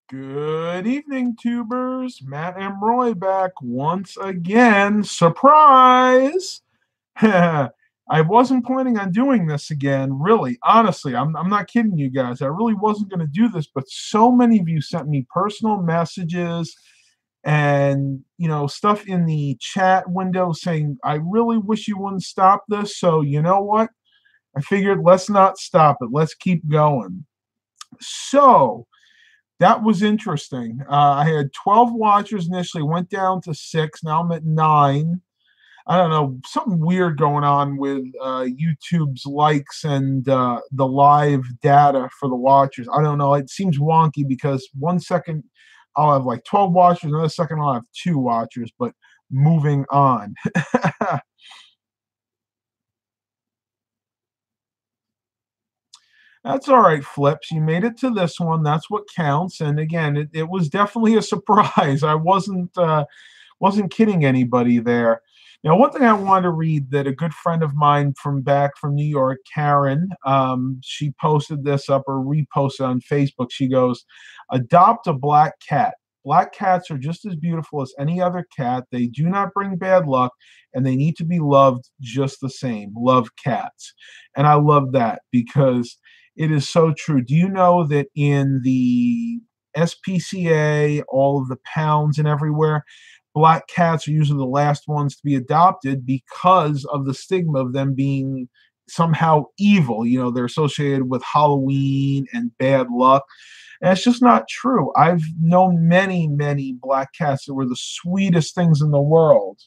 Good evening, tubers. Matt and Roy back once again. Surprise! I wasn't planning on doing this again, really. Honestly, I'm not kidding you guys. I really wasn't going to do this, but so many of you sent me personal messages and, stuff in the chat window saying, I really wish you wouldn't stop this. So, you know what? I figured let's not stop it. Let's keep going. So, that was interesting. I had 12 watchers initially, went down to six. Now I'm at nine. I don't know, something weird going on with YouTube's likes and the live data for the watchers. I don't know. It seems wonky because 1 second I'll have like 12 watchers, another second I'll have two watchers, but moving on. That's all right, Flips. You made it to this one. That's what counts. And again, it was definitely a surprise. I wasn't kidding anybody there. Now, one thing I wanted to read that a good friend of mine from back from New York, Karen, she posted this up or reposted on Facebook. She goes, "Adopt a black cat. Black cats are just as beautiful as any other cat. They do not bring bad luck, and they need to be loved just the same. Love cats." And I love that because it is so true. Do you know that in the SPCA, all of the pounds and everywhere, black cats are usually the last ones to be adopted because of the stigma of them being somehow evil. They're associated with Halloween and bad luck. And it's just not true. I've known many, many black cats that were the sweetest things in the world.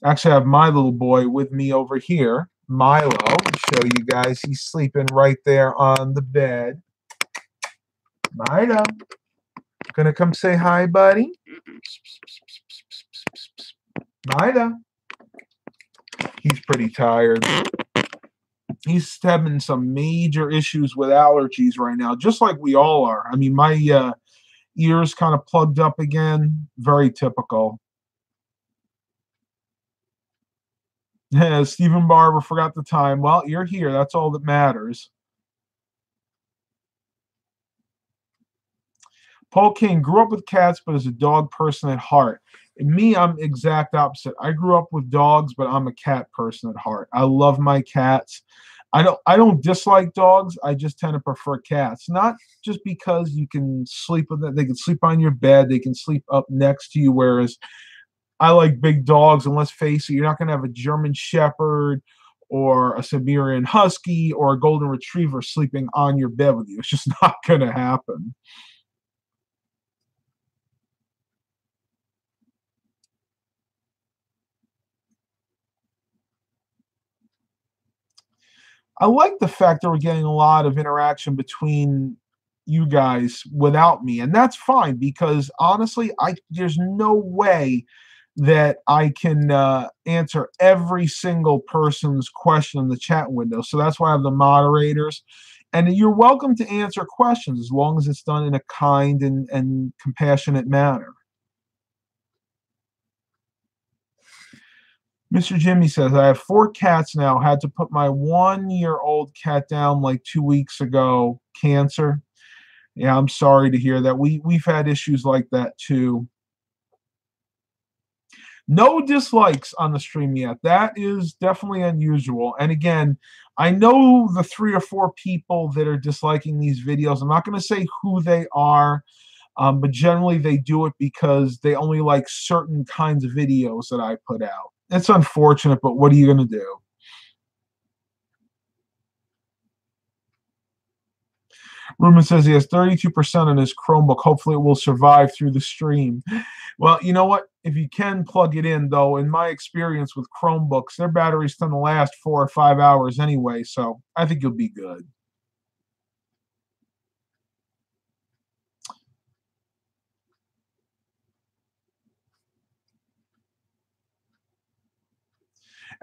Actually, I have my little boy with me over here, Milo. I'll show you guys. He's sleeping right there on the bed. Milo, gonna come say hi, buddy? Milo. He's pretty tired. He's having some major issues with allergies right now, just like we all are. I mean, my ears kind of plugged up again. Very typical. Yeah, Stephen Barber forgot the time. Well, you're here. That's all that matters. Paul King grew up with cats, but is a dog person at heart. And me, I'm exact opposite. I grew up with dogs, but I'm a cat person at heart. I love my cats. I don't dislike dogs. I just tend to prefer cats. Not just because you can sleep with them. They can sleep on your bed. They can sleep up next to you. Whereas I like big dogs, and let's face it, you're not going to have a German Shepherd or a Siberian Husky or a Golden Retriever sleeping on your bed with you. It's just not going to happen. I like the fact that we're getting a lot of interaction between you guys without me, and that's fine because honestly, I there's no way that I can answer every single person's question in the chat window. So that's why I have the moderators. And you're welcome to answer questions as long as it's done in a kind and compassionate manner. Mr. Jimmy says, I have four cats now. Had to put my 1-year-old cat down like 2 weeks ago. Cancer. Yeah, I'm sorry to hear that. We've had issues like that too. No dislikes on the stream yet. That is definitely unusual. And again, I know the 3 or 4 people that are disliking these videos. I'm not going to say who they are, but generally they do it because they only like certain kinds of videos that I put out. It's unfortunate, but what are you going to do? Ruben says he has 32% on his Chromebook. Hopefully, it will survive through the stream. Well, you know what? If you can plug it in, though, in my experience with Chromebooks, their batteries tend to last 4 or 5 hours anyway, so I think you'll be good.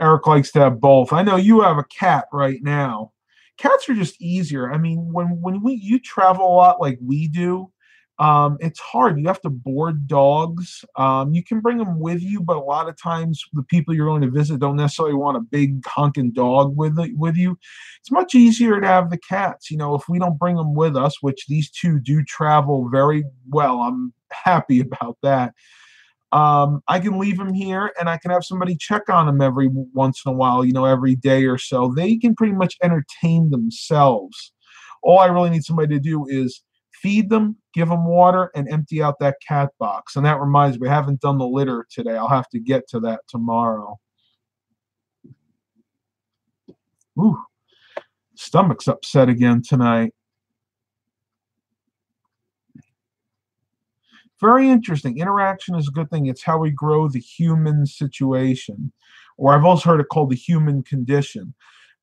Eric likes to have both. I know you have a cat right now. Cats are just easier. I mean, when you travel a lot like we do, It's hard. You have to board dogs. You can bring them with you, but a lot of times the people you're going to visit don't necessarily want a big honking dog with you. It's much easier to have the cats. If we don't bring them with us, which these two do travel very well, I'm happy about that. I can leave them here and I can have somebody check on them every once in a while, every day or so. They can pretty much entertain themselves. All I really need somebody to do is feed them, give them water, and empty out that cat box. And that reminds me, I haven't done the litter today. I'll have to get to that tomorrow. Ooh, stomach's upset again tonight. Very interesting. Interaction is a good thing. It's how we grow the human situation, or I've also heard it called the human condition.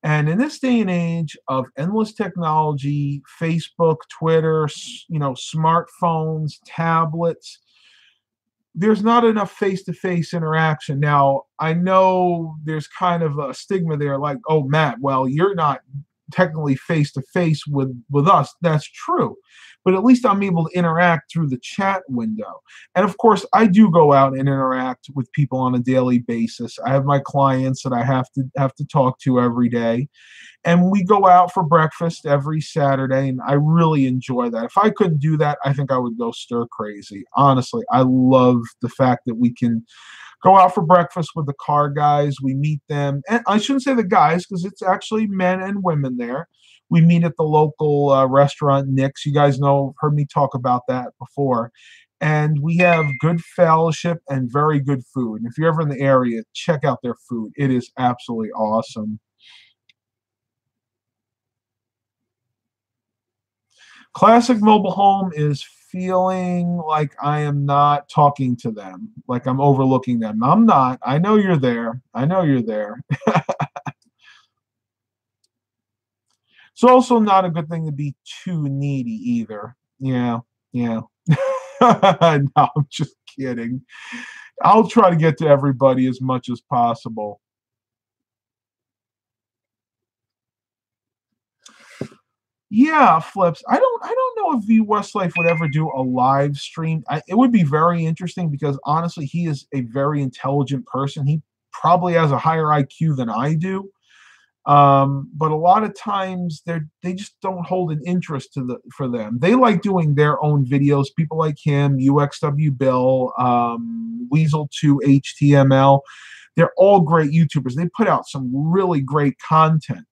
And in this day and age of endless technology, Facebook, Twitter, smartphones, tablets, there's not enough face-to-face interaction. Now, I know there's kind of a stigma there, like, oh, Matt, well, you're not technically face-to-face with us. That's true. But at least I'm able to interact through the chat window. And of course, I do go out and interact with people on a daily basis. I have my clients that I have to talk to every day. And we go out for breakfast every Saturday, and I really enjoy that. If I couldn't do that, I think I would go stir crazy. Honestly, I love the fact that we can go out for breakfast with the car guys. We meet them, and I shouldn't say the guys because it's actually men and women there. We meet at the local restaurant, Nick's. You guys heard me talk about that before. And we have good fellowship and very good food. And if you're ever in the area, check out their food. It is absolutely awesome. Classic mobile home is feeling like I am not talking to them, like I'm overlooking them. I'm not. I know you're there. I know you're there. It's also not a good thing to be too needy either. Yeah, yeah. No, I'm just kidding. I'll try to get to everybody as much as possible. Yeah, Flips. I don't know if V Westlife would ever do a live stream. It would be very interesting because honestly, he is a very intelligent person. He probably has a higher IQ than I do. But a lot of times they just don't hold an interest for them. They like doing their own videos. People like him, UXW Bill, Weasel2 HTML. They're all great YouTubers. They put out some really great content.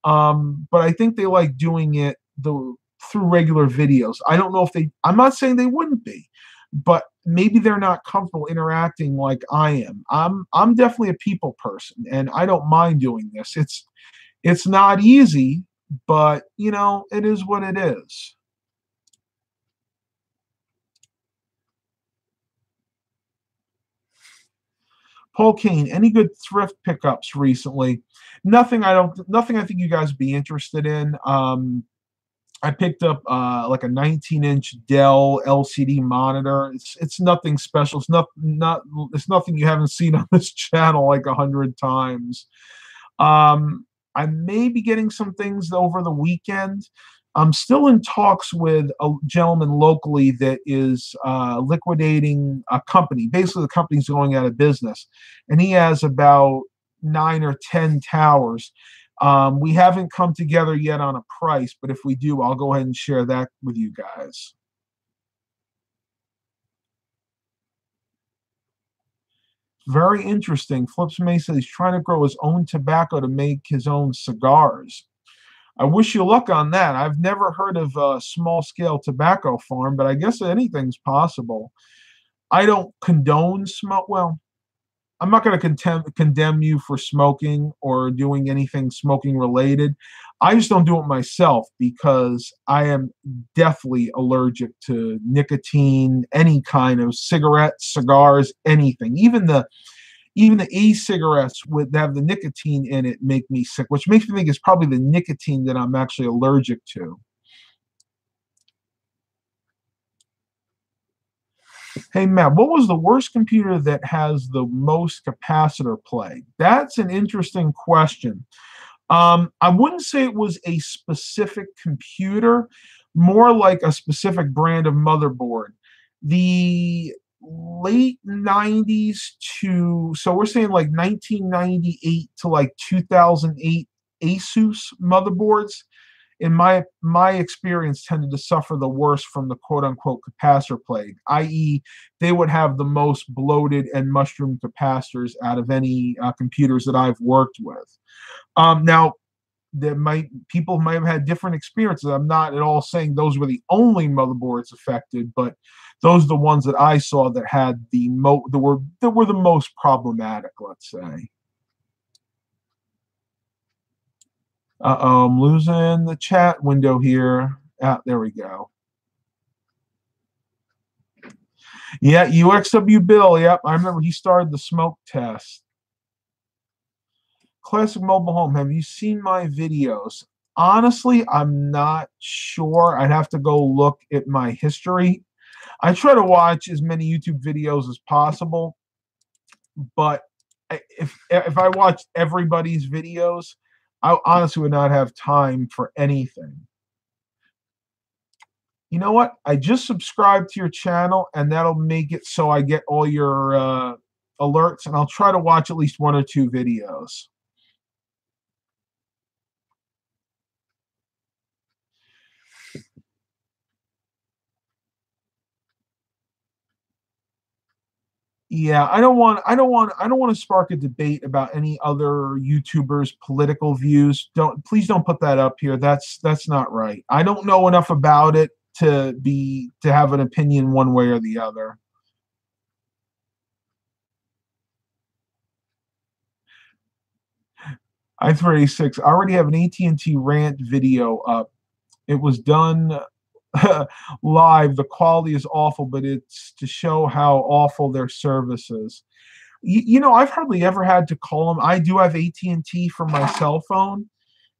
But I think they like doing it through regular videos. I don't know if I'm not saying they wouldn't be, but maybe they're not comfortable interacting like I am. I'm definitely a people person, and I don't mind doing this. It's not easy, but it is what it is. Paul Kane, any good thrift pickups recently? Nothing I think you guys would be interested in. I picked up like a 19-inch Dell LCD monitor. It's nothing special. It's nothing you haven't seen on this channel like 100 times. I may be getting some things over the weekend. I'm still in talks with a gentleman locally that is liquidating a company. Basically, the company's going out of business, and he has about 9 or 10 towers. We haven't come together yet on a price, but if we do, I'll go ahead and share that with you guys. Very interesting. Flips May says he's trying to grow his own tobacco to make his own cigars. I wish you luck on that. I've never heard of a small-scale tobacco farm, but I guess anything's possible. I don't condone smoke. Well, I'm not going to condemn you for smoking or doing anything smoking related. I just don't do it myself because I am deathly allergic to nicotine, any kind of cigarettes, cigars, anything. Even the e-cigarettes that have the nicotine in it make me sick, which makes me think it's probably the nicotine that I'm actually allergic to. Hey, Matt, what was the worst computer that has the most capacitor play? That's an interesting question. I wouldn't say it was a specific computer, more like a specific brand of motherboard. The late 90s to, so we're saying like 1998 to like 2008 Asus motherboards, in my experience, tended to suffer the worst from the quote unquote capacitor plague, i.e., they would have the most bloated and mushroom capacitors out of any computers that I've worked with. Now, people might have had different experiences. I'm not at all saying those were the only motherboards affected, but those are the ones that I saw that had that were the most problematic, let's say. I'm losing the chat window here. There we go. Yeah, UXW Bill. Yep, I remember he started the smoke test. Classic Mobile Home. Have you seen my videos? Honestly, I'm not sure. I'd have to go look at my history. I try to watch as many YouTube videos as possible, but if I watched everybody's videos, I honestly would not have time for anything. You know what? I just subscribed to your channel, and that'll make it so I get all your alerts, and I'll try to watch at least one or two videos. Yeah, I don't want to spark a debate about any other YouTubers' political views. Please don't put that up here. That's not right. I don't know enough about it to have an opinion one way or the other. I-386. I already have an AT&T rant video up. It was done live. The quality is awful, but it's to show how awful their service is. I've hardly ever had to call them. I do have AT&T for my cell phone,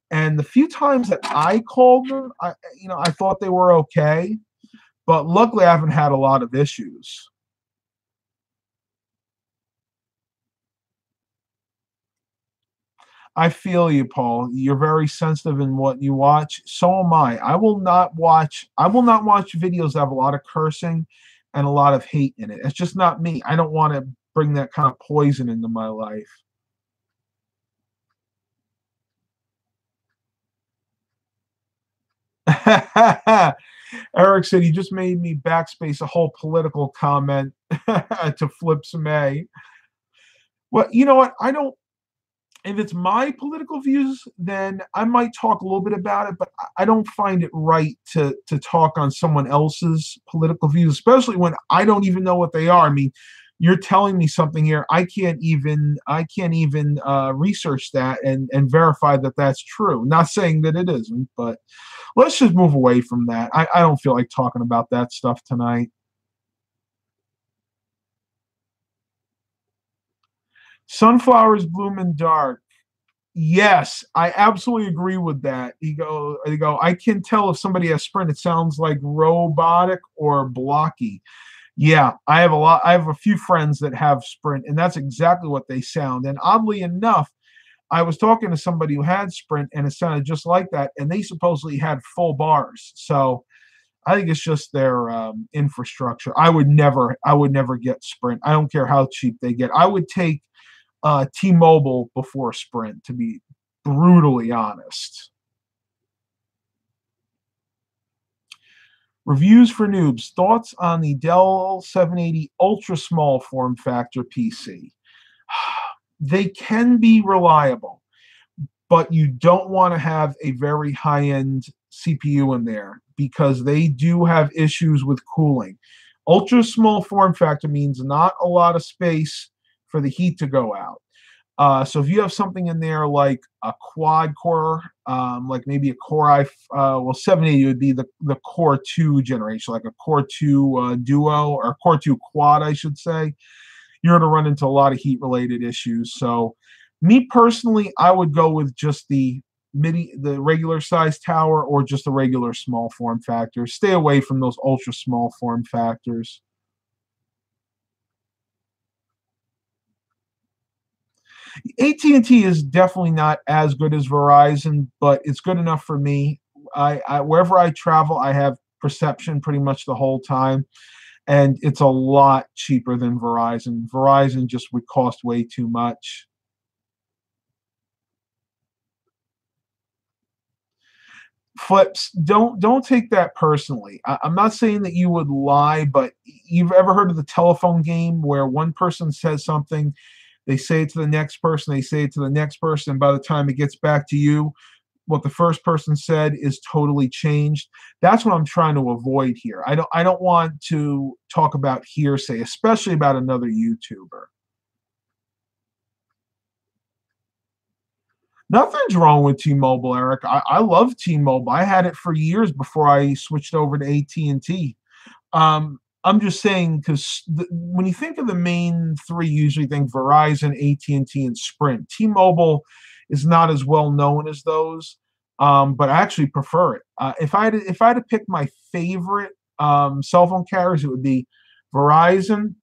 and the few times that I called them, I thought they were okay, but luckily I haven't had a lot of issues. I feel you, Paul. You're very sensitive in what you watch. So am I. I will not watch videos that have a lot of cursing and a lot of hate in it. It's just not me. I don't want to bring that kind of poison into my life. Eric said he just made me backspace a whole political comment to flip some A. Well, you know what? I don't if it's my political views, then I might talk a little bit about it, but I don't find it right to talk on someone else's political views, especially when I don't even know what they are. I mean, you're telling me something here. I can't even research that and verify that that's true. Not saying that it isn't, but let's just move away from that. I don't feel like talking about that stuff tonight. Sunflowers bloom in dark. Yes, I absolutely agree with that. I can tell if somebody has sprint, it sounds like robotic or blocky. Yeah, I have a few friends that have sprint, and that's exactly what they sound. And oddly enough, I was talking to somebody who had sprint, and it sounded just like that, and they supposedly had full bars. So I think it's just their infrastructure. I would never get sprint. I don't care how cheap they get. I would take T-Mobile before Sprint, to be brutally honest. Reviews for noobs. Thoughts on the Dell 780 ultra small form factor PC. They can be reliable, but you don't want to have a very high-end CPU in there because they do have issues with cooling. Ultra small form factor means not a lot of space for the heat to go out. So if you have something in there like a quad core, like maybe a Core 780 would be the Core 2 generation, like a Core 2 Duo or Core 2 Quad, I should say. You're going to run into a lot of heat-related issues. So me personally, I would go with just the regular size tower or just the regular small form factor. Stay away from those ultra small form factors. AT&T is definitely not as good as Verizon, but it's good enough for me. Wherever I travel, I have Perception pretty much the whole time, and it's a lot cheaper than Verizon. Verizon just would cost way too much. Flips, don't take that personally. I'm not saying that you would lie, but you've ever heard of the telephone game where one person says something, they say it to the next person, they say it to the next person, and by the time it gets back to you, what the first person said is totally changed. That's what I'm trying to avoid here. I don't want to talk about hearsay, especially about another YouTuber. Nothing's wrong with T-Mobile, Eric. I love T-Mobile. I had it for years before I switched over to AT&T. I'm just saying because when you think of the main three, you usually think Verizon, AT&T, and T, and Sprint. T-Mobile is not as well known as those, but I actually prefer it. If I had to pick my favorite cell phone carriers, it would be Verizon,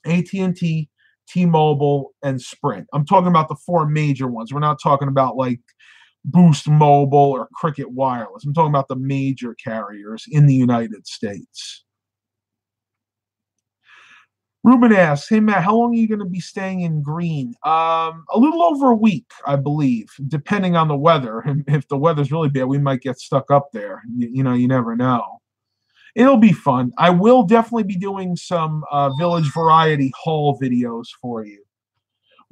AT&T, T-Mobile, and Sprint. I'm talking about the four major ones. We're not talking about like Boost Mobile or Cricket Wireless. I'm talking about the major carriers in the United States. Ruben asks, "Hey Matt, how long are you going to be staying in Green?" A little over a week, I believe, depending on the weather. And if the weather's really bad, we might get stuck up there. You never know. It'll be fun. I will definitely be doing some Village Variety haul videos for you.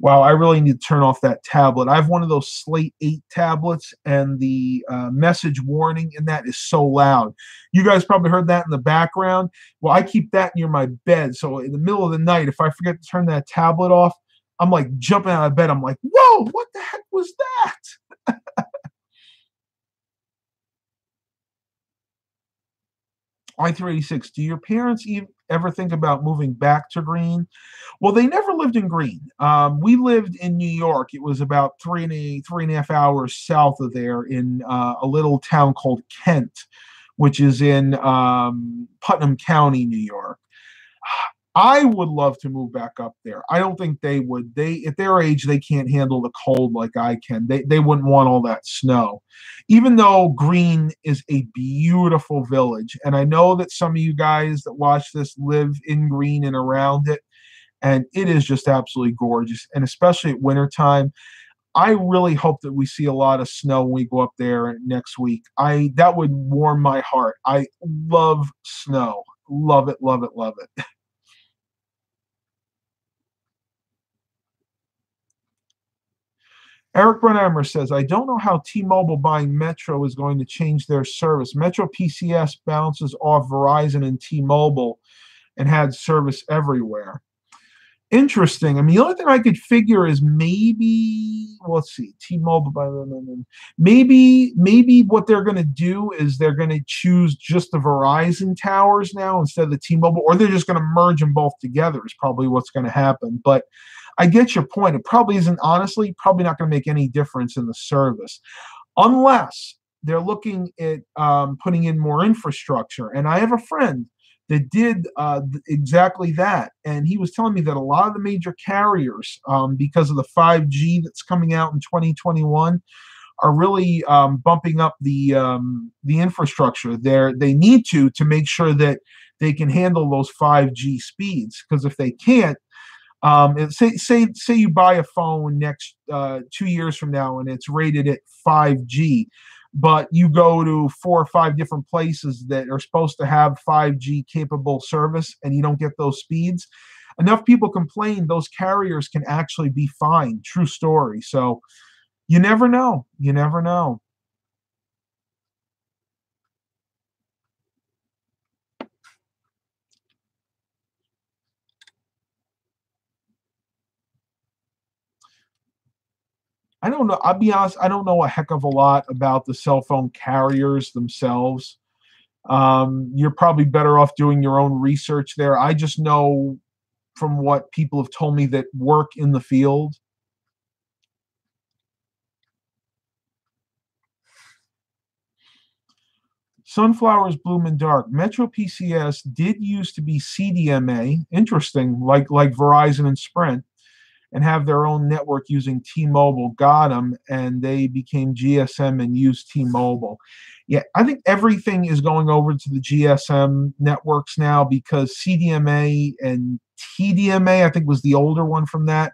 Wow, I really need to turn off that tablet. I have one of those Slate 8 tablets, and the message warning in that is so loud. You guys probably heard that in the background. Well, I keep that near my bed, so in the middle of the night, if I forget to turn that tablet off, I'm like jumping out of bed. I'm like, whoa, what the heck was that? I-386, do your parents ever think about moving back to Green? Well, they never lived in Green. We lived in New York. It was about three and a half hours south of there in a little town called Kent, which is in Putnam County, New York. I would love to move back up there. I don't think they would. They at their age they can't handle the cold like I can. They wouldn't want all that snow. Even though Green is a beautiful village, and I know that some of you guys that watch this live in Green and around it, and it is just absolutely gorgeous. And especially at wintertime, I really hope that we see a lot of snow when we go up there next week. I That would warm my heart. I love snow. Love it, love it, love it. Eric Brunhammer says, "I don't know how T-Mobile buying Metro is going to change their service. Metro PCS bounces off Verizon and T-Mobile and had service everywhere." Interesting. I mean, the only thing I could figure is maybe, well, let's see, T-Mobile, maybe what they're going to do is they're going to choose just the Verizon towers now instead of the T-Mobile, or they're just going to merge them both together is probably what's going to happen. But I get your point. It probably isn't, honestly, probably not going to make any difference in the service unless they're looking at putting in more infrastructure. And I have a friend that did exactly that. And he was telling me that a lot of the major carriers, because of the 5G that's coming out in 2021, are really bumping up the infrastructure. They need to make sure that they can handle those 5G speeds. Because if they can't, say you buy a phone next 2 years from now and it's rated at 5G, but you go to 4 or 5 different places that are supposed to have 5G capable service and you don't get those speeds. Enough people complain, those carriers can actually be fined. True story. So you never know. You never know. I don't know. I'll be honest, I don't know a heck of a lot about the cell phone carriers themselves. You're probably better off doing your own research there. I just know from what people have told me that work in the field. Sunflowers bloom in dark. Metro PCS did used to be CDMA. Interesting, like Verizon and Sprint. and have their own network using T-Mobile got them, and they became GSM and used T-Mobile. Yeah, I think everything is going over to the GSM networks now because CDMA and TDMA, I think was the older one from that,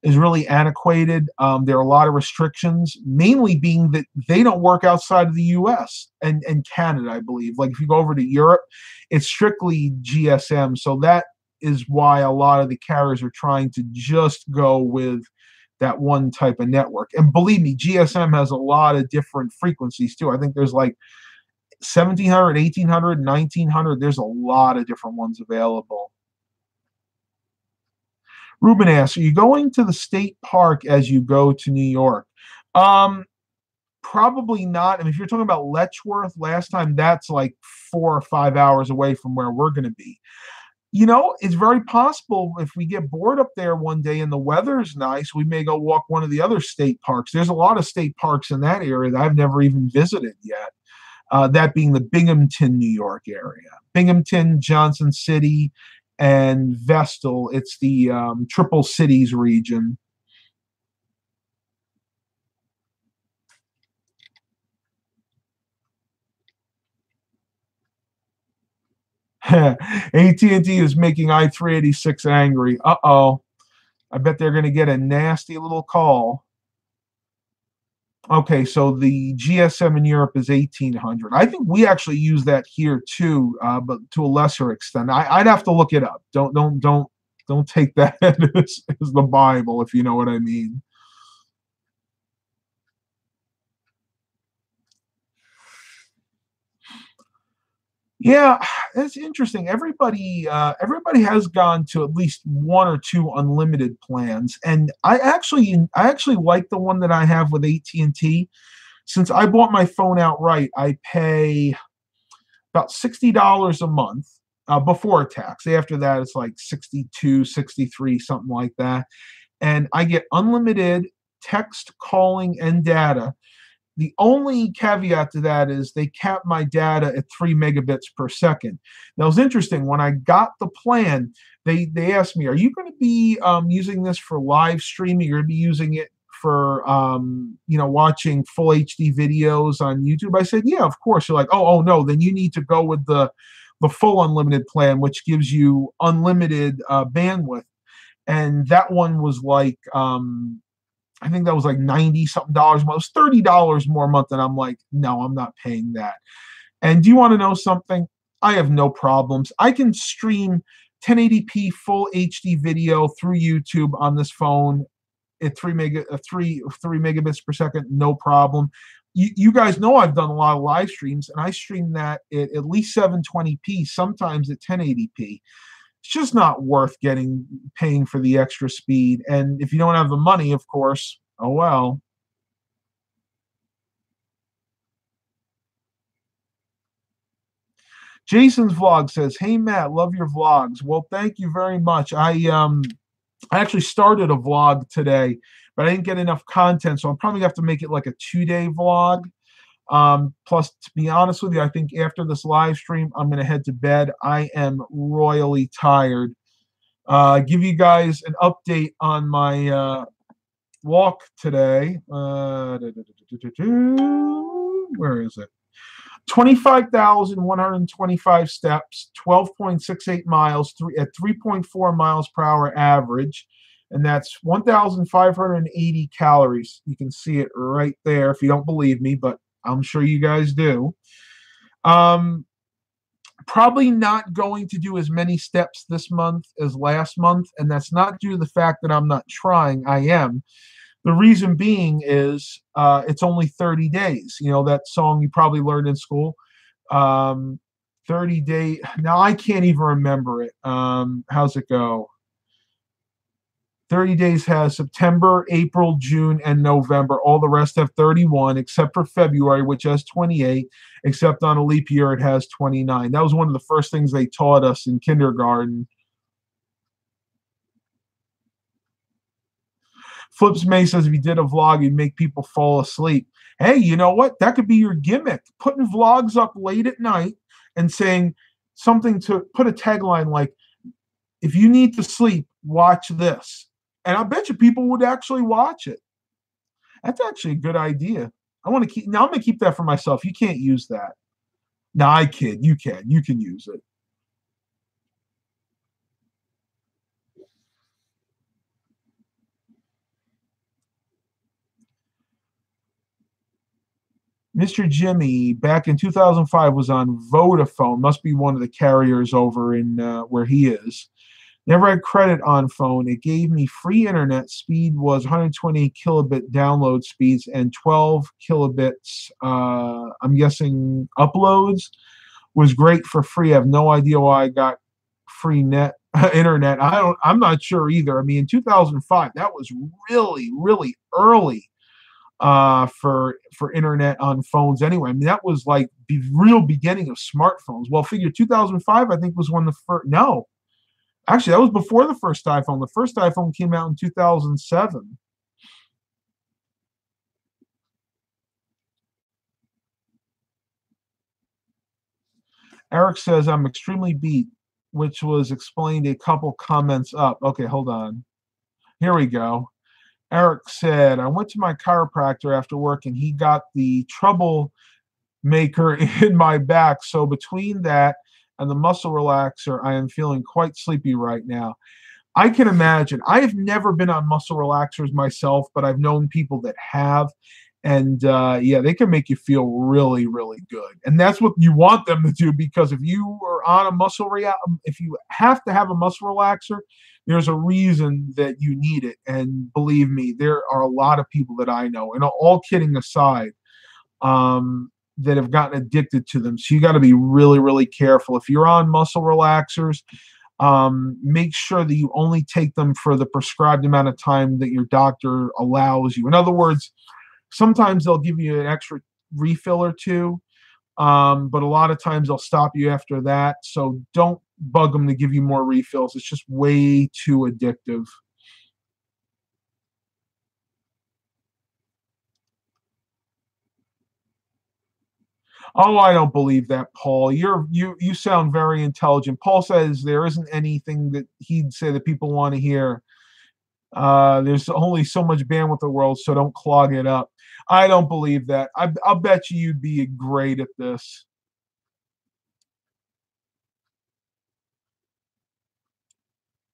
is really antiquated. There are a lot of restrictions, mainly being that they don't work outside of the US and Canada, I believe. Like if you go over to Europe, it's strictly GSM. So that is why a lot of the carriers are trying to just go with that one type of network. And believe me, GSM has a lot of different frequencies too. I think there's like 1700, 1800, 1900. There's a lot of different ones available. Ruben asks, are you going to the state park as you go to New York? Probably not. I mean, if you're talking about Letchworth, last time, that's like 4 or 5 hours away from where we're going to be. You know, it's very possible if we get bored up there one day and the weather's nice, we may go walk one of the other state parks. There's a lot of state parks in that area that I've never even visited yet. That being the Binghamton, New York area. Binghamton, Johnson City, and Vestal. It's the Triple Cities region. AT&T is making I-386 angry. Uh-oh. I bet they're going to get a nasty little call. Okay, so the GSM in Europe is 1800. I think we actually use that here too, but to a lesser extent. I'd have to look it up. Don't take that as the Bible, if you know what I mean. Yeah, it's interesting. Everybody has gone to at least one or two unlimited plans, and I actually like the one that I have with AT&T. Since I bought my phone outright, I pay about $60 a month before tax. After that, it's like 62, 63, something like that, and I get unlimited text, calling, and data. The only caveat to that is they cap my data at 3 megabits per second. Now, it's interesting. When I got the plan, they asked me, are you going to be using this for live streaming? You're going to be using it for, watching full HD videos on YouTube? I said, yeah, of course. You're like, oh, no, then you need to go with the full unlimited plan, which gives you unlimited bandwidth. And that one was like, I think that was like 90 something dollars. It was $30 more a month. And I'm like, no, I'm not paying that. And do you want to know something? I have no problems. I can stream 1080p full HD video through YouTube on this phone at 3 megabits per second, no problem. You guys know I've done a lot of live streams, and I stream that at least 720p, sometimes at 1080p. It's just not worth paying for the extra speed. And if you don't have the money, of course, oh well. Jason's vlog says, "Hey Matt, love your vlogs." Well, thank you very much. I actually started a vlog today, but I didn't get enough content, so I'm probably gonna have to make it like a 2-day vlog. Plus, to be honest with you, I think after this live stream, I'm going to head to bed. I am royally tired. Give you guys an update on my walk today. Where is it? 25,125 steps, 12.68 miles, at 3.4 miles per hour average. And that's 1,580 calories. You can see it right there if you don't believe me, but I'm sure you guys do. Probably not going to do as many steps this month as last month, and that's not due to the fact that I'm not trying. I am. The reason being is it's only 30 days. You know, that song you probably learned in school. 30 days. Now, I can't even remember it. How's it go? 30 days has September, April, June, and November. All the rest have 31, except for February, which has 28, except on a leap year it has 29. That was one of the first things they taught us in kindergarten. Flips May says if you did a vlog, you'd make people fall asleep. Hey, you know what? That could be your gimmick. Putting vlogs up late at night and saying something to put a tagline like, if you need to sleep, watch this. And I bet you people would actually watch it. That's actually a good idea. I want to keep now. I'm gonna keep that for myself. You can't use that. No, I kid. You can. You can use it. Mr. Jimmy back in 2005 was on Vodafone. Must be one of the carriers over in where he is. Never had credit on phone. It gave me free internet. Speed was 120 kilobit download speeds and 12 kilobits. I'm guessing uploads was great for free. I have no idea why I got free net internet. I'm not sure either. I mean, in 2005, that was really, really early for internet on phones. Anyway, I mean, that was like the real beginning of smartphones. Well, figure 2005, I think, was when the first. No, actually, that was before the first iPhone. The first iPhone came out in 2007. Eric says, I'm extremely beat, which was explained a couple comments up. Okay, hold on. Here we go. Eric said, I went to my chiropractor after work and he got the trouble maker in my back. So between that and the muscle relaxer, I am feeling quite sleepy right now. I can imagine. I have never been on muscle relaxers myself, but I've known people that have. And yeah, they can make you feel really, really good. And that's what you want them to do, because if you are on a if you have to have a muscle relaxer, there's a reason that you need it. And believe me, there are a lot of people that I know, and all kidding aside, that have gotten addicted to them. So you got to be really, really careful. If you're on muscle relaxers, make sure that you only take them for the prescribed amount of time that your doctor allows you. In other words, sometimes they'll give you an extra refill or two, but a lot of times they'll stop you after that. So don't bug them to give you more refills. It's just way too addictive. Oh, I don't believe that, Paul. You sound very intelligent. Paul says there isn't anything that he'd say that people want to hear. There's only so much bandwidth in the world, so don't clog it up. I don't believe that. I'll bet you'd be great at this.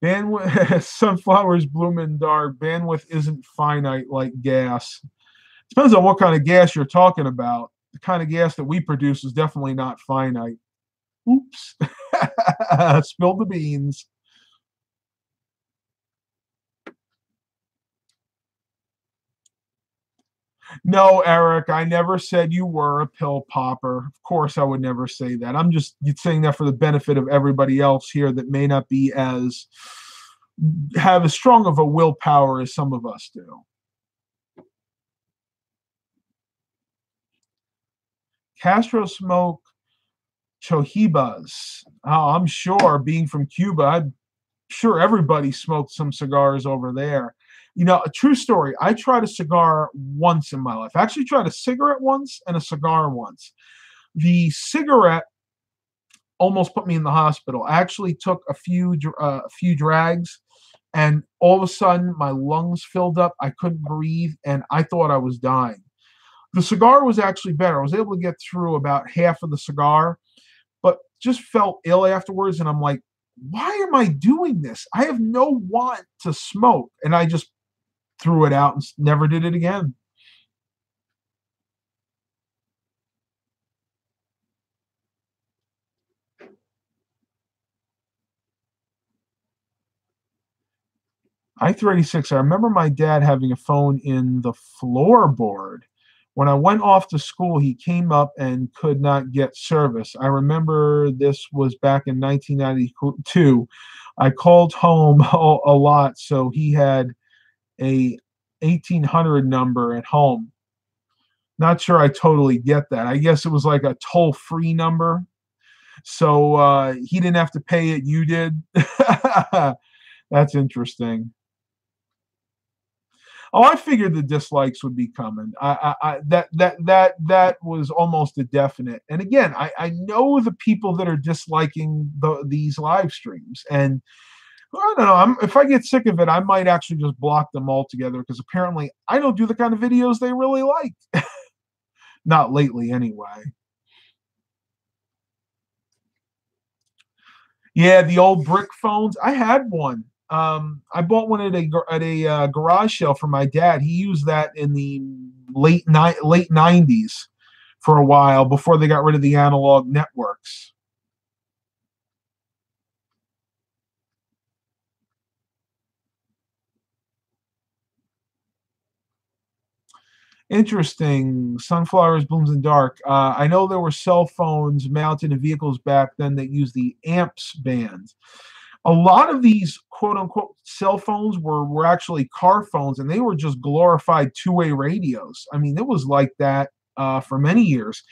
Bandwidth, sunflowers bloom in dark. Bandwidth isn't finite like gas. Depends on what kind of gas you're talking about. The kind of gas that we produce is definitely not finite. Oops. Spilled the beans. No, Eric, I never said you were a pill popper. Of course, I would never say that. I'm just saying that for the benefit of everybody else here that may not be as have as strong of a willpower as some of us do. Castro smoke Chohibas. Oh, I'm sure, being from Cuba, I'm sure everybody smoked some cigars over there. You know, a true story. I tried a cigar once in my life. I actually tried a cigarette once and a cigar once. The cigarette almost put me in the hospital. I actually took a few drags, and all of a sudden my lungs filled up. I couldn't breathe, and I thought I was dying. The cigar was actually better. I was able to get through about half of the cigar, but just felt ill afterwards. And I'm like, why am I doing this? I have no want to smoke. And I just threw it out and never did it again. I-386, I remember my dad having a phone in the floorboard. When I went off to school, he came up and could not get service. I remember this was back in 1992. I called home a lot, so he had a 1800 number at home. Not sure I totally get that. I guess it was like a toll-free number. So he didn't have to pay it, you did. That's interesting. Oh, I figured the dislikes would be coming. That was almost a definite. And again, I know the people that are disliking these live streams, and I don't know. If I get sick of it, I might actually just block them altogether because apparently I don't do the kind of videos they really like. Not lately, anyway. Yeah, the old brick phones. I had one. I bought one at a garage sale for my dad. He used that in the late '90s for a while before they got rid of the analog networks. Interesting. Sunflowers, blooms, and dark. I know there were cell phones mounted in vehicles back then that used the amps band. A lot of these quote unquote cell phones were actually car phones, and they were just glorified two-way radios. I mean, it was like that for many years.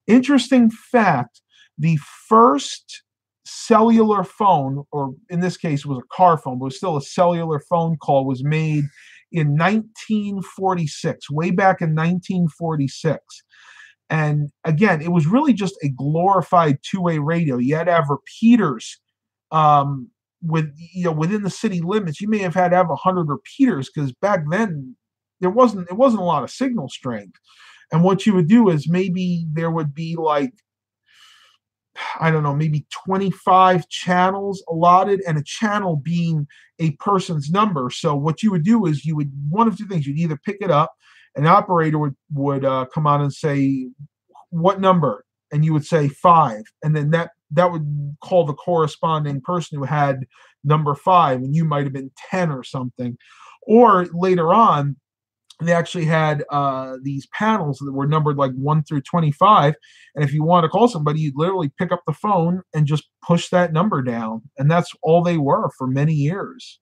Interesting fact, the first cellular phone, or in this case, it was a car phone, but it was still a cellular phone call, was made in 1946, way back in 1946. And again, it was really just a glorified two-way radio. You had to have repeaters um, within the city limits. You may have had to have 100 repeaters because back then it wasn't a lot of signal strength. And what you would do is maybe there would be like, I don't know, maybe 25 channels allotted, and a channel being a person's number. So what you would do is you would one of two things: you'd either pick it up, an operator would come on and say, "What number?" and you would say five, and then that would call the corresponding person who had number five, and you might have been 10 or something. Or later on, they actually had these panels that were numbered like 1 through 25. And if you want to call somebody, you'd literally pick up the phone and just push that number down. And that's all they were for many years.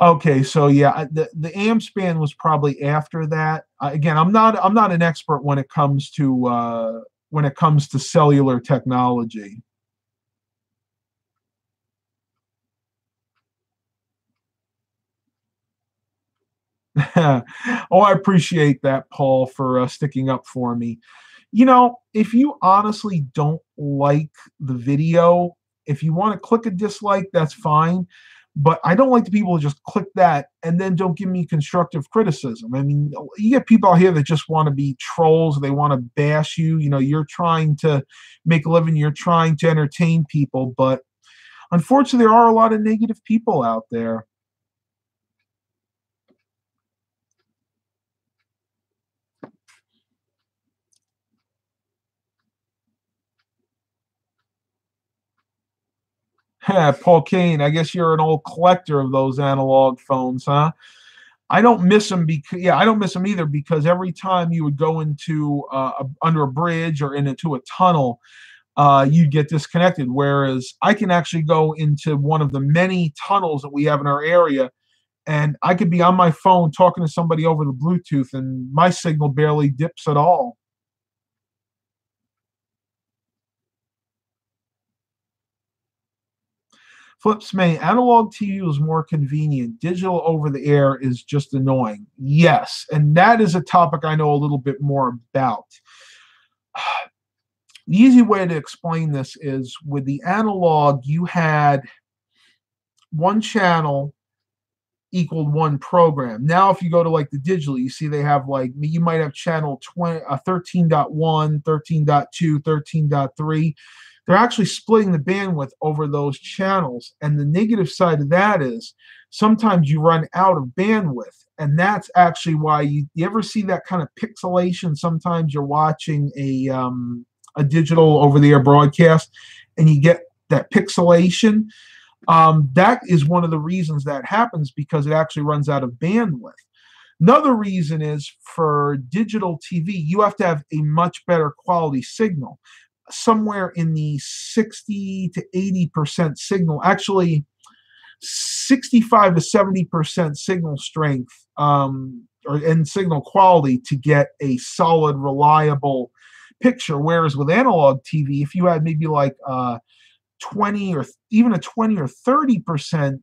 Okay, so yeah, the AM span was probably after that. Again, I'm not an expert when it comes to cellular technology. Oh, I appreciate that, Paul, for sticking up for me. If you honestly don't like the video, if you want to click a dislike, that's fine. But I don't like the people who just click that and then don't give me constructive criticism. I mean, you get people out here that just want to be trolls. They want to bash you. You're trying to make a living, you're trying to entertain people. But unfortunately, there are a lot of negative people out there. Paul Kane, I guess you're an old collector of those analog phones, huh? I don't miss them because yeah, I don't miss them either because every time you would go into under a bridge or into a tunnel, you'd get disconnected. Whereas I can actually go into one of the many tunnels that we have in our area, and I could be on my phone talking to somebody over the Bluetooth, and my signal barely dips at all. Flips me, analog TV was more convenient. Digital over the air is just annoying. Yes, and that is a topic I know a little bit more about. The easy way to explain this is with the analog, you had one channel equaled one program. Now, if you go to like the digital, you see they have like you might have channel 20, 13.1, 13.2, 13.3. They're actually splitting the bandwidth over those channels. And the negative side of that is sometimes you run out of bandwidth. And that's actually why you ever see that kind of pixelation. Sometimes you're watching a digital over the air broadcast and you get that pixelation. That is one of the reasons that happens because it actually runs out of bandwidth. Another reason is for digital TV, you have to have a much better quality signal, somewhere in the 60 to 80% signal, actually 65 to 70% signal strength and signal quality to get a solid, reliable picture. Whereas with analog TV, if you had maybe like 20 or even a 20 or 30%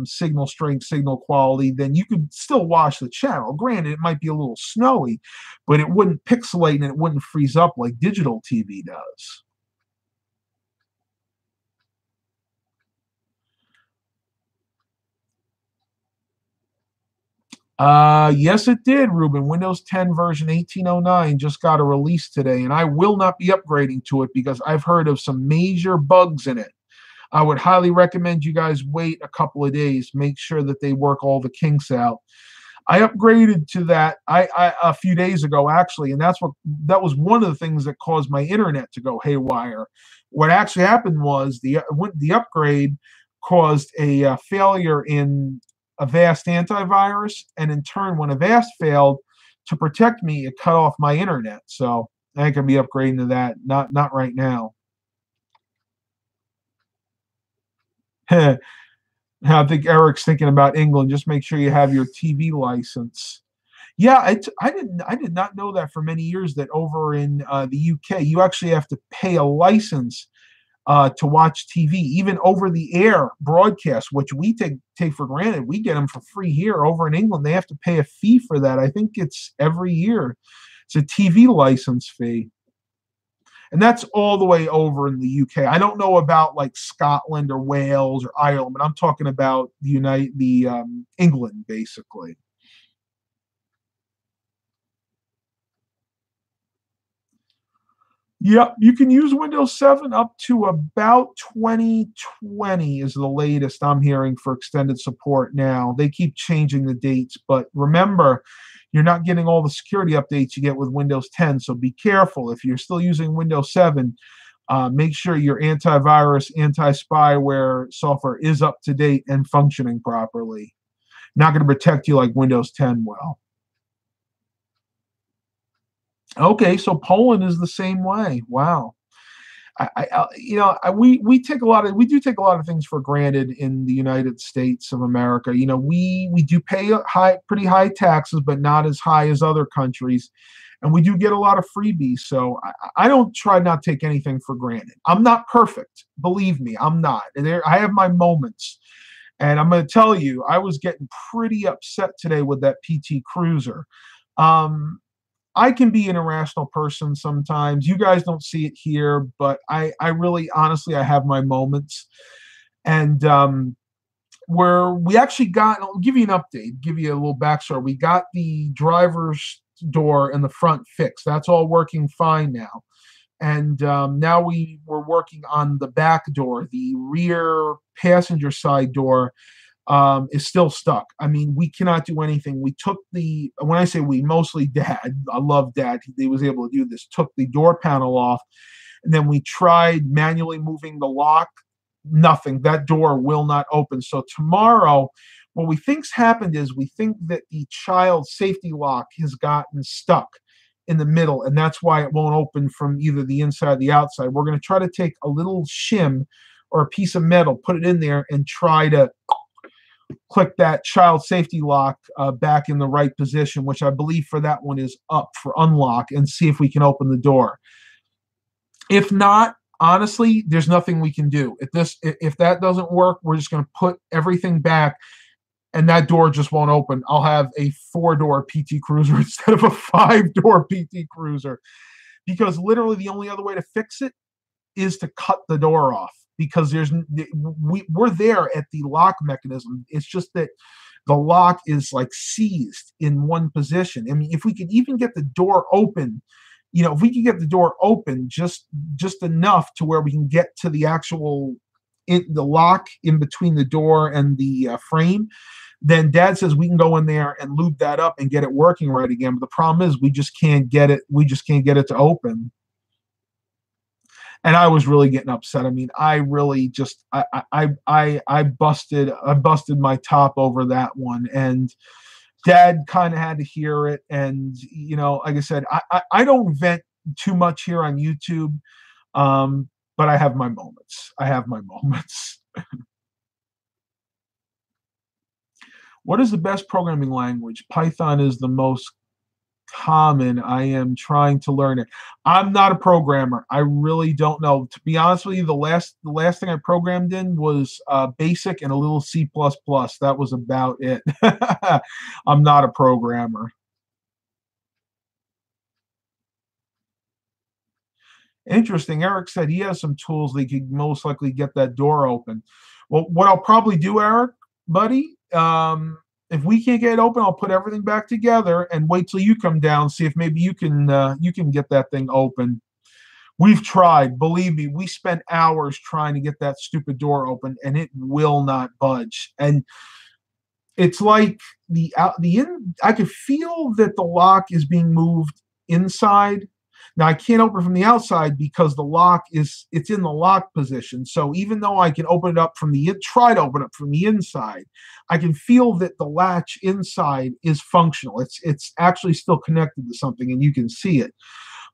signal strength, signal quality, then you could still watch the channel. Granted, it might be a little snowy, but it wouldn't pixelate and it wouldn't freeze up like digital TV does. Yes, it did, Ruben. Windows 10 version 1809 just got a release today, and I will not be upgrading to it because I've heard of some major bugs in it. I would highly recommend you guys wait a couple of days, make sure that they work all the kinks out. I upgraded to that a few days ago actually, and that was one of the things that caused my internet to go haywire. What actually happened was the upgrade caused a failure in Avast antivirus, and in turn, when Avast failed to protect me, it cut off my internet. So I can be upgrading to that. Not right now. I think Eric's thinking about England. Just make sure you have your TV license. Yeah, I did not know that for many years that over in the UK you actually have to pay a license to watch TV, even over the air broadcasts, which we take for granted. We get them for free here. Over in England, they have to pay a fee for that. I think it's every year. It's a TV license fee. And that's all the way over in the UK. I don't know about like Scotland or Wales or Ireland, but I'm talking about the England basically. Yep, you can use Windows 7 up to about 2020 is the latest I'm hearing for extended support now. They keep changing the dates, but remember, you're not getting all the security updates you get with Windows 10, so be careful. If you're still using Windows 7, make sure your antivirus, anti-spyware software is up to date and functioning properly. Not going to protect you like Windows 10 will. Okay, so Poland is the same way. Wow. We take a lot of we do take a lot of things for granted in the United States of America. We do pay pretty high taxes, but not as high as other countries, and we do get a lot of freebies. So I don't try not to take anything for granted. I'm not perfect, believe me, I'm not. I have my moments, and I'm going to tell you, I was getting pretty upset today with that PT Cruiser. Um, I can be an irrational person sometimes. You guys don't see it here, but I really, honestly, I have my moments. And where we actually got, I'll give you an update, give you a little backstory. We got the driver's door in the front fixed. That's all working fine now. And now we're working on the back door, the rear passenger side door is still stuck. I mean, we cannot do anything. We took when I say we, mostly Dad, I love Dad, he was able to do this, took the door panel off, and then we tried manually moving the lock. Nothing. That door will not open. So tomorrow, what we think's happened is we think that the child safety lock has gotten stuck in the middle, and that's why it won't open from either the inside or the outside. We're going to try to take a little shim or a piece of metal, put it in there, and try to click that child safety lock back in the right position, which I believe for that one is up for unlock, and see if we can open the door. If not, honestly, there's nothing we can do. If that doesn't work, we're just going to put everything back, and that door just won't open. I'll have a 4-door PT Cruiser instead of a 5-door PT Cruiser, because literally the only other way to fix it is to cut the door off, because we're there at the lock mechanism. It's just that the lock is like seized in one position. I mean, if we could even get the door open, if we could get the door open just enough to where we can get to the actual the lock in between the door and the frame, then Dad says we can go in there and lube that up and get it working right again. But the problem is we just can't get it. We just can't get it to open. And I was really getting upset. I mean, I really just I busted my top over that one, and Dad kind of had to hear it. And like I said, I don't vent too much here on YouTube, but I have my moments. What is the best programming language? Python is the most Common. I am trying to learn it. I'm not a programmer. I really don't know. To be honest with you, the last thing I programmed in was Basic and a little C++. That was about it. I'm not a programmer. Interesting. Eric said he has some tools that could most likely get that door open. Well, what I'll probably do, Eric, buddy, if we can't get it open, I'll put everything back together and wait till you come down, see if maybe you can get that thing open. We've tried, believe me, we spent hours trying to get that stupid door open, and it will not budge. And it's like I could feel that the lock is being moved inside. Now I can't open it from the outside because it's in the lock position. So even though I can open it up try to open it from the inside, I can feel that the latch inside is functional. It's actually still connected to something, and you can see it.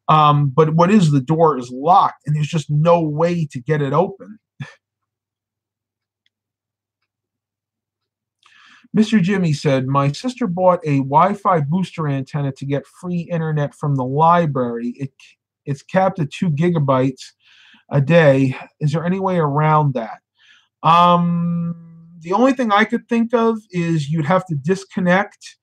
But what is the door is locked, and there's just no way to get it open. Mr. Jimmy said, my sister bought a Wi-Fi booster antenna to get free internet from the library. It's capped at 2 gigabytes a day. Is there any way around that? The only thing I could think of is you'd have to disconnect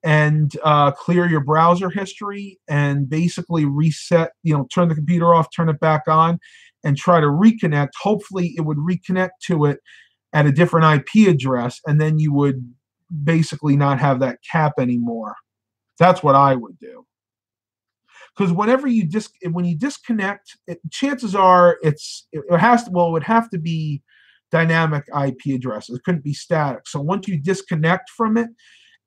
and clear your browser history and basically reset, turn the computer off, turn it back on, and try to reconnect. Hopefully it would reconnect to it at a different IP address, and then you would basically not have that cap anymore. That's what I would do. Because when you disconnect, chances are it would have to be dynamic IP addresses. It couldn't be static. So once you disconnect from it,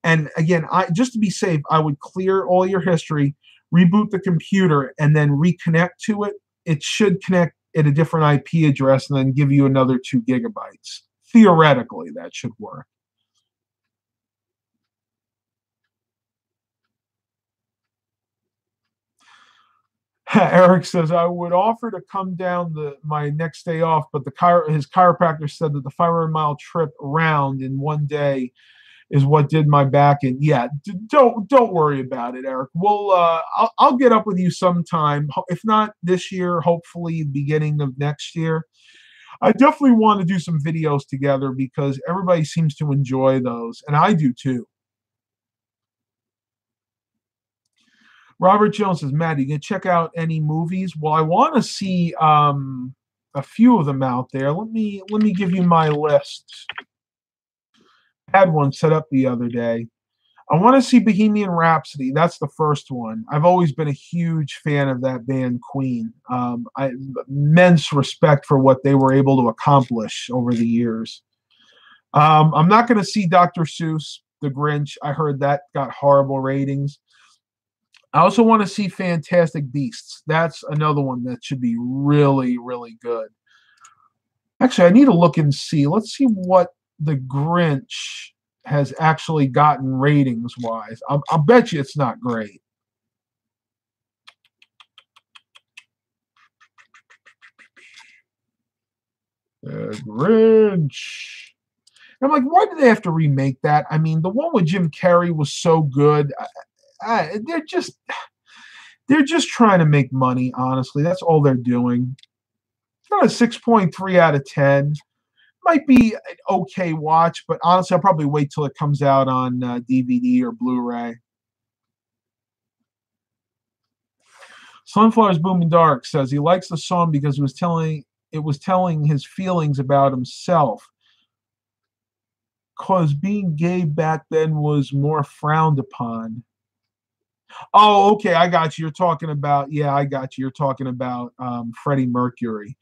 and again, just to be safe, I would clear all your history, reboot the computer, and then reconnect to it. It should connect at a different IP address and then give you another 2 gigabytes. Theoretically, that should work. Eric says, I would offer to come down my next day off, but his chiropractor said that the 500-mile trip around in one day is what did my back in. Yeah, don't worry about it, Eric. I'll get up with you sometime. If not this year, hopefully beginning of next year. I definitely want to do some videos together because everybody seems to enjoy those, and I do too. Robert Jones says, Matt, you can check out any movies? Well, I want to see a few of them out there. Let me give you my list. I had one set up the other day. I want to see Bohemian Rhapsody. That's the first one. I've always been a huge fan of that band, Queen. I immense respect for what they were able to accomplish over the years. I'm not going to see Dr. Seuss, The Grinch. I heard that got horrible ratings. I also want to see Fantastic Beasts. That's another one that should be really, really good. Actually, I need to look and see. Let's see what The Grinch has actually gotten ratings-wise. I'll bet you it's not great. The Grinch. I'm like, why did they have to remake that? I mean, the one with Jim Carrey was so good. They're just trying to make money, honestly. That's all they're doing. It's got a 6.3 out of 10. Might be an okay watch, but honestly, I'll probably wait till it comes out on DVD or Blu-ray. Sunflowers Booming Dark says he likes the song because it was telling his feelings about himself. Because being gay back then was more frowned upon. Oh, okay, I got you. You're talking about, I got you. You're talking about Freddie Mercury.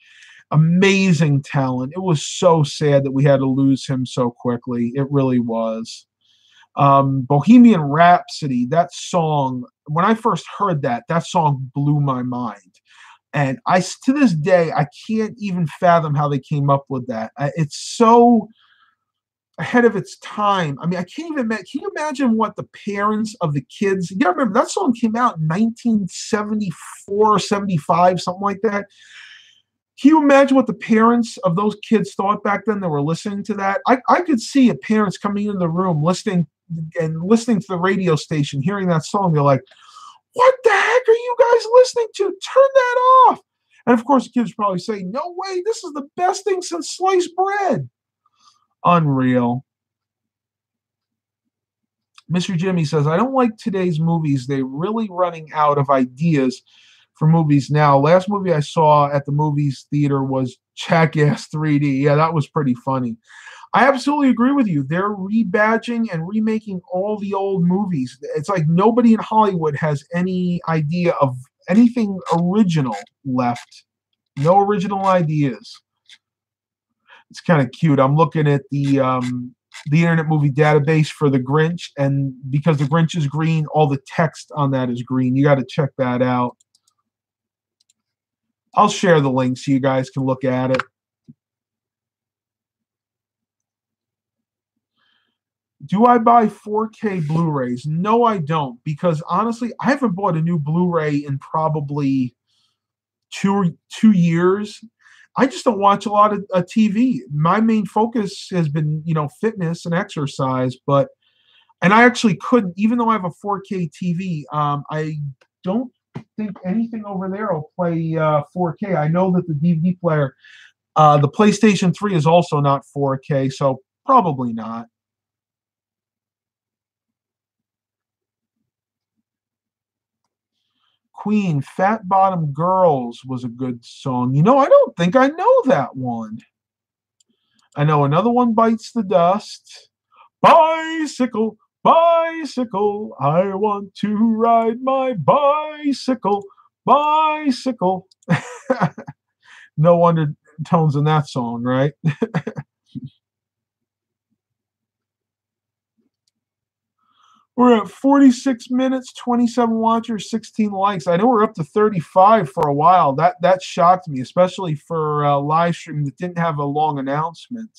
Amazing talent. It was so sad that we had to lose him so quickly. It really was. Bohemian Rhapsody, that song, when I first heard that song blew my mind. And to this day, I can't even fathom how they came up with that. It's so ahead of its time. I mean, I can't even imagine. Can you imagine what the parents of the kids? You gotta remember that song came out in 1974, 75, something like that. Can you imagine what the parents of those kids thought back then that were listening to that? I could see parents coming in the room listening to the radio station, hearing that song. They're like, What the heck are you guys listening to? Turn that off. And of course, the kids probably say, no way, this is the best thing since sliced bread. Unreal. Mr. Jimmy says, I don't like today's movies. They're really running out of ideas for movies now. Last movie I saw at the movies theater was Jackass 3D. Yeah, that was pretty funny. I absolutely agree with you. They're rebadging and remaking all the old movies. It's like nobody in Hollywood has any idea of anything original left. No original ideas. It's kind of cute. I'm looking at the Internet Movie Database for The Grinch, and because The Grinch is green, all the text on that is green. You got to check that out. I'll share the link so you guys can look at it. Do I buy 4K Blu-rays? No, I don't, because honestly, I haven't bought a new Blu-ray in probably two years. I just don't watch a lot of TV. My main focus has been, fitness and exercise, and I actually couldn't, even though I have a 4K TV, I don't think anything over there will play 4K. I know that the DVD player, the PlayStation 3 is also not 4K, so probably not. Queen, Fat Bottom Girls was a good song. I don't think I know that one. I know another one, Bites the Dust. Bicycle, bicycle, I want to ride my bicycle, bicycle. No undertones in that song, right? We're at 46 minutes, 27 watchers, 16 likes. I know we're up to 35 for a while. That shocked me, especially for a live stream that didn't have a long announcement.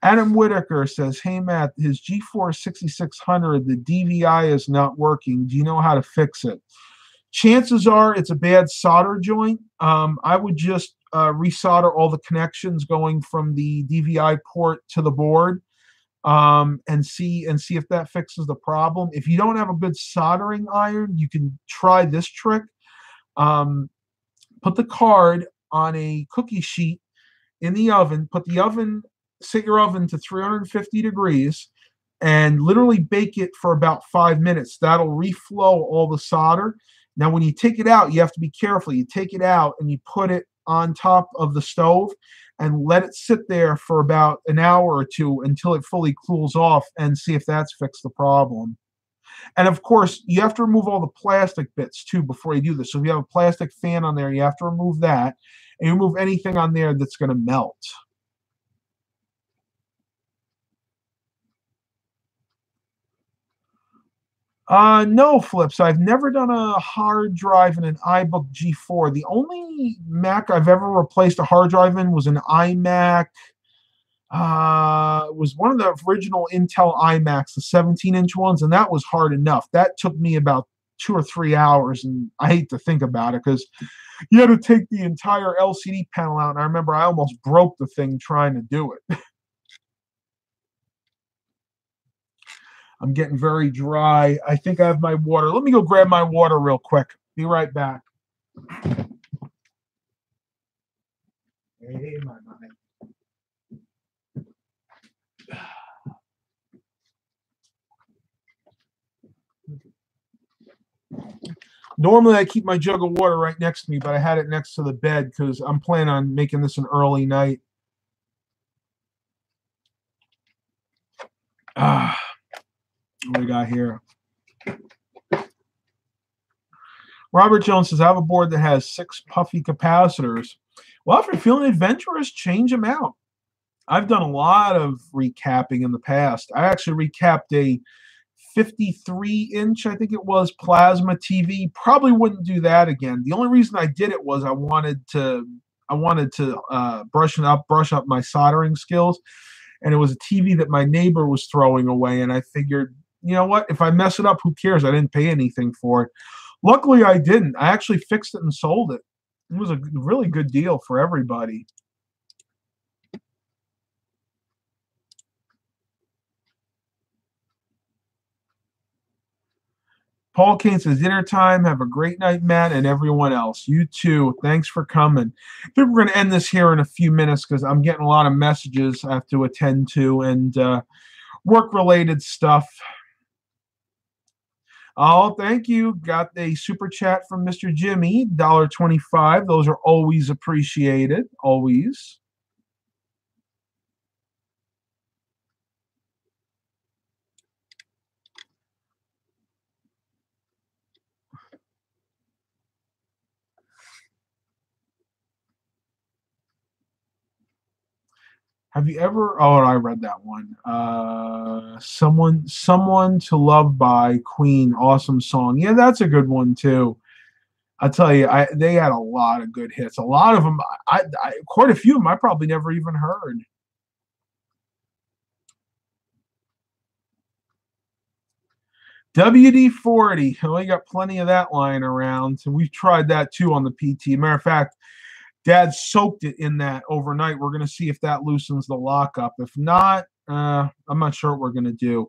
Adam Whitaker says, hey, Matt, his G4 6600, the DVI is not working. Do you know how to fix it? Chances are it's a bad solder joint. I would just resolder all the connections going from the DVI port to the board, and see if that fixes the problem. If you don't have a good soldering iron, you can try this trick. Put the card on a cookie sheet in the oven. Set your oven to 350 degrees and literally bake it for about 5 minutes. That'll reflow all the solder. Now, when you take it out, you have to be careful. You take it out and you put it on top of the stove and let it sit there for about an hour or two until it fully cools off, and see if that's fixed the problem. And of course, you have to remove all the plastic bits too before you do this. So if you have a plastic fan on there, you have to remove that, and you remove anything on there that's going to melt. No, Flips. I've never done a hard drive in an iBook G4. The only Mac I've ever replaced a hard drive in was an iMac. It was one of the original Intel iMacs, the 17-inch ones, and that was hard enough. That took me about 2 or 3 hours, and I hate to think about it because you had to take the entire LCD panel out, and I remember I almost broke the thing trying to do it. I'm getting very dry. I think I have my water. Let me go grab my water real quick. Be right back. Hey, my mind. Normally, I keep my jug of water right next to me, but I had it next to the bed because I'm planning on making this an early night. What do we got here? Robert Jones says, I have a board that has 6 puffy capacitors. Well, if you're feeling adventurous, change them out. I've done a lot of recapping in the past. I actually recapped a 53-inch, I think it was, plasma TV. Probably wouldn't do that again. The only reason I did it was I wanted to brush up my soldering skills. And it was a TV that my neighbor was throwing away, and I figured, you know what? If I mess it up, who cares? I didn't pay anything for it. Luckily, I didn't. I actually fixed it and sold it. It was a really good deal for everybody. Paul Kane says, dinner time. Have a great night, Matt, and everyone else. You too. Thanks for coming. I think we're going to end this here in a few minutes because I'm getting a lot of messages I have to attend to and work-related stuff. Oh, thank you. Got a super chat from Mr. Jimmy, $1.25. Those are always appreciated. Always. Have you ever? Oh, I read that one. Someone to Love by Queen. Awesome song. Yeah, that's a good one too. I tell you, they had a lot of good hits. A lot of them, quite a few of them, I probably never even heard. WD-40. We got plenty of that lying around. So we've tried that too on the PT. Matter of fact, Dad soaked it in that overnight. We're going to see if that loosens the lockup. If not, I'm not sure what we're going to do.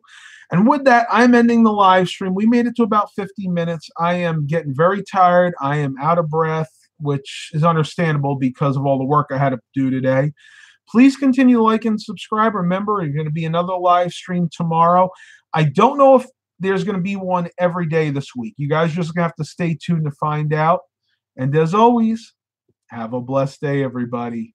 And with that, I'm ending the live stream. We made it to about 50 minutes. I am getting very tired. I am out of breath, which is understandable because of all the work I had to do today. Please continue to like and subscribe. Remember, there's going to be another live stream tomorrow. I don't know if there's going to be one every day this week. You guys just have to stay tuned to find out. And as always, have a blessed day, everybody.